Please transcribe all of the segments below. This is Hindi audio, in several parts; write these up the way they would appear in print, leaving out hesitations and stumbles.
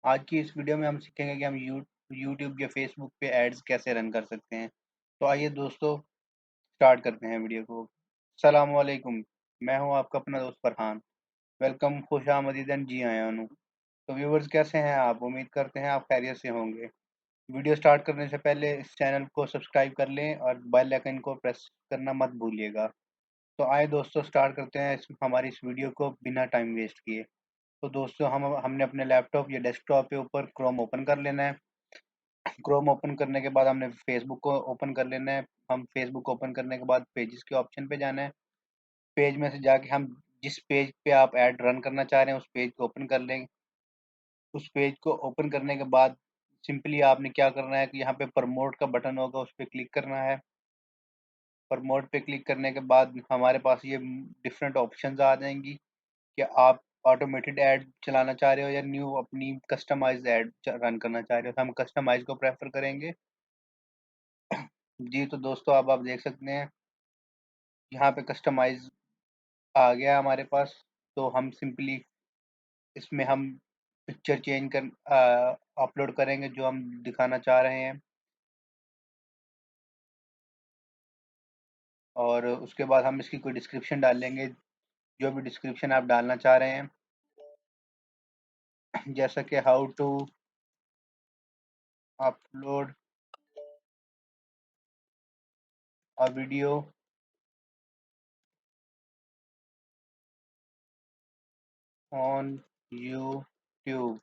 आज की इस वीडियो में हम सीखेंगे कि हम यूट्यूब या फेसबुक पे एड्स कैसे रन कर सकते हैं। तो आइए दोस्तों, स्टार्ट करते हैं वीडियो को। सलाम वालेकुम, मैं हूं आपका अपना दोस्त फरहान। वेलकम, खुश आमदीदन, जी आया हूं। तो व्यूवर्स, कैसे हैं आप? उम्मीद करते हैं आप खैरियत से होंगे। वीडियो स्टार्ट करने से पहले इस चैनल को सब्सक्राइब कर लें और बेल आइकन को प्रेस करना मत भूलिएगा। तो आइए दोस्तों, स्टार्ट करते हैं हमारी इस वीडियो को बिना टाइम वेस्ट किए। तो दोस्तों, हमने अपने लैपटॉप या डेस्कटॉप के ऊपर क्रोम ओपन कर लेना है। क्रोम ओपन करने के बाद हमने फेसबुक को ओपन कर लेना है। हम फेसबुक ओपन करने के बाद पेजेस के ऑप्शन पे जाना है। पेज में से जाके हम जिस पेज पे आप ऐड रन करना चाह रहे हैं उस पेज को ओपन कर लें। उस पेज को ओपन करने के बाद सिंपली आपने क्या करना है कि यहाँ पे प्रमोट का बटन होगा, उस पर क्लिक करना है। प्रमोट पे क्लिक करने के बाद हमारे पास ये डिफरेंट ऑप्शंस आ जाएंगी कि आप ऑटोमेटेड ऐड चलाना चाह रहे हो या न्यू अपनी कस्टमाइज्ड ऐड रन करना चाह रहे हो। तो हम कस्टमाइज को प्रेफर करेंगे। जी, तो दोस्तों, अब आप देख सकते हैं यहाँ पे कस्टमाइज आ गया हमारे पास। तो हम सिंपली इसमें हम पिक्चर चेंज कर अपलोड करेंगे जो हम दिखाना चाह रहे हैं, और उसके बाद हम इसकी कोई डिस्क्रिप्शन डालेंगे, जो भी डिस्क्रिप्शन आप डालना चाह रहे हैं। जैसा कि how to upload a video on YouTube.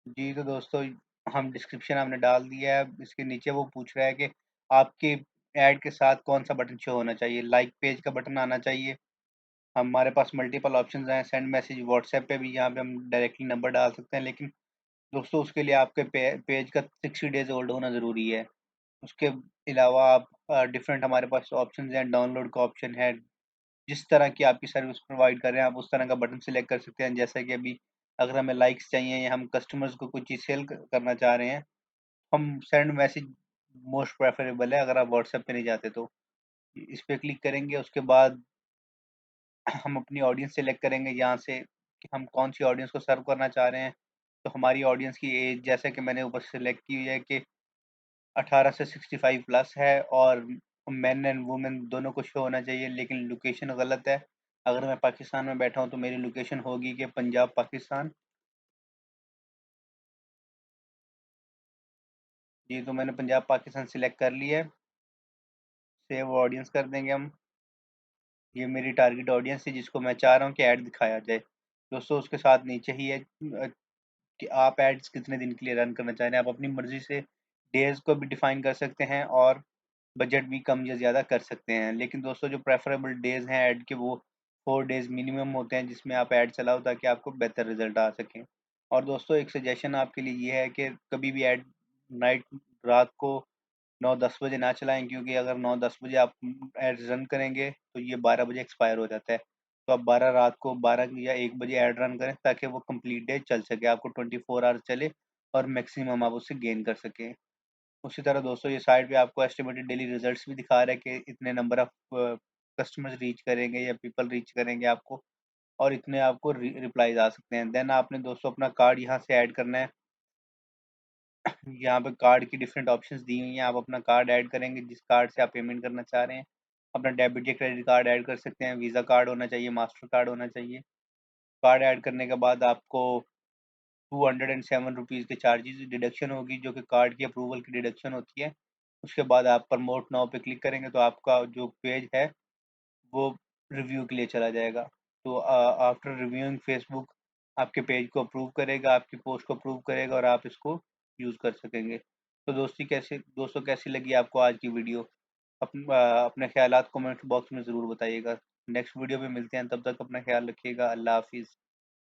जी, तो दोस्तों, हम डिस्क्रिप्शन हमने डाल दिया है। इसके नीचे वो पूछ रहा है कि आपके ऐड के साथ कौन सा बटन शो होना चाहिए। लाइक पेज का बटन आना चाहिए। हमारे पास मल्टीपल ऑप्शंस हैं। सेंड मैसेज व्हाट्सएप पे भी, यहाँ पे हम डायरेक्टली नंबर डाल सकते हैं, लेकिन दोस्तों उसके लिए आपके पेज का 60 डेज ओल्ड होना ज़रूरी है। उसके अलावा आप डिफरेंट हमारे पास ऑप्शंस हैं। डाउनलोड का ऑप्शन है। जिस तरह की आपकी सर्विस प्रोवाइड कर रहे हैं आप उस तरह का बटन सेलेक्ट कर सकते हैं। जैसा कि अभी अगर हमें लाइक्स चाहिए या हम कस्टमर्स को कुछ चीज़ सेल करना चाह रहे हैं, हम सेंड मैसेज मोस्ट प्रेफरेबल है अगर आप व्हाट्सएप पे नहीं जाते तो। इस पे क्लिक करेंगे, उसके बाद हम अपनी ऑडियंस सेलेक्ट करेंगे यहाँ से कि हम कौन सी ऑडियंस को सर्व करना चाह रहे हैं। तो हमारी ऑडियंस की एज, जैसे कि मैंने ऊपर सेलेक्ट की हुई है कि 18 से 65 प्लस है, और मेन एंड वुमेन दोनों को शो होना चाहिए, लेकिन लोकेशन गलत है। अगर मैं पाकिस्तान में बैठा हूँ तो मेरी लोकेशन होगी कि पंजाब पाकिस्तान। जी, तो मैंने पंजाब पाकिस्तान सिलेक्ट कर लिया है। सेव ऑडियंस कर देंगे हम। ये मेरी टारगेट ऑडियंस है जिसको मैं चाह रहा हूँ कि ऐड दिखाया जाए। दोस्तों, उसके साथ नीचे ही है कि आप एड्स कितने दिन के लिए रन करना चाह रहे हैं। आप अपनी मर्ज़ी से डेज़ को भी डिफ़ाइन कर सकते हैं और बजट भी कम या ज़्यादा कर सकते हैं। लेकिन दोस्तों, जो प्रेफ़रेबल डेज़ हैं ऐड के, वो 4 डेज़ मिनिमम होते हैं जिसमें आप ऐड चलाओ ताकि आपको बेहतर रिज़ल्ट आ सकें। और दोस्तों, एक सजेशन आपके लिए ये है कि कभी भी ऐड नाइट रात को 9-10 बजे ना चलाएँ, क्योंकि अगर 9-10 बजे आप एड्स रन करेंगे तो ये 12 बजे एक्सपायर हो जाता है। तो आप 12 रात को 12 या 1 बजे ऐड रन करें ताकि वो कंप्लीट डे चल सके, आपको 24 आवर्स चले और मैक्सिमम आप उससे गेन कर सकें। उसी तरह दोस्तों, ये साइट पे आपको एस्टिमेटेड डेली रिजल्ट्स भी दिखा रहा है कि इतने नंबर ऑफ कस्टमर्स रीच करेंगे या पीपल रीच करेंगे आपको, और इतने आपको रिप्लाईज आ सकते हैं। देन आपने दोस्तों अपना कार्ड यहाँ से ऐड करना है। यहाँ पे कार्ड की डिफरेंट ऑप्शंस दी हुई हैं। आप अपना कार्ड ऐड करेंगे जिस कार्ड से आप पेमेंट करना चाह रहे हैं। अपना डेबिट या क्रेडिट कार्ड ऐड कर सकते हैं। वीज़ा कार्ड होना चाहिए, मास्टर कार्ड होना चाहिए। कार्ड ऐड करने के बाद आपको 207 रुपीज़ के चार्जेज़ डिडक्शन होगी, जो कि कार्ड की अप्रूवल की डिडक्शन होती है। उसके बाद आप प्रमोट नाउ पे क्लिक करेंगे तो आपका जो पेज है वो रिव्यू के लिए चला जाएगा। तो आफ्टर रिव्यूइंग फेसबुक आपके पेज को अप्रूव करेगा, आपकी पोस्ट को अप्रूव करेगा और आप इसको यूज़ कर सकेंगे। तो दोस्तों, कैसी लगी आपको आज की वीडियो? अपने ख़यालात कमेंट बॉक्स में ज़रूर बताइएगा। नेक्स्ट वीडियो में मिलते हैं, तब तक अपना ख़्याल रखिएगा। अल्लाह हाफ़िज़।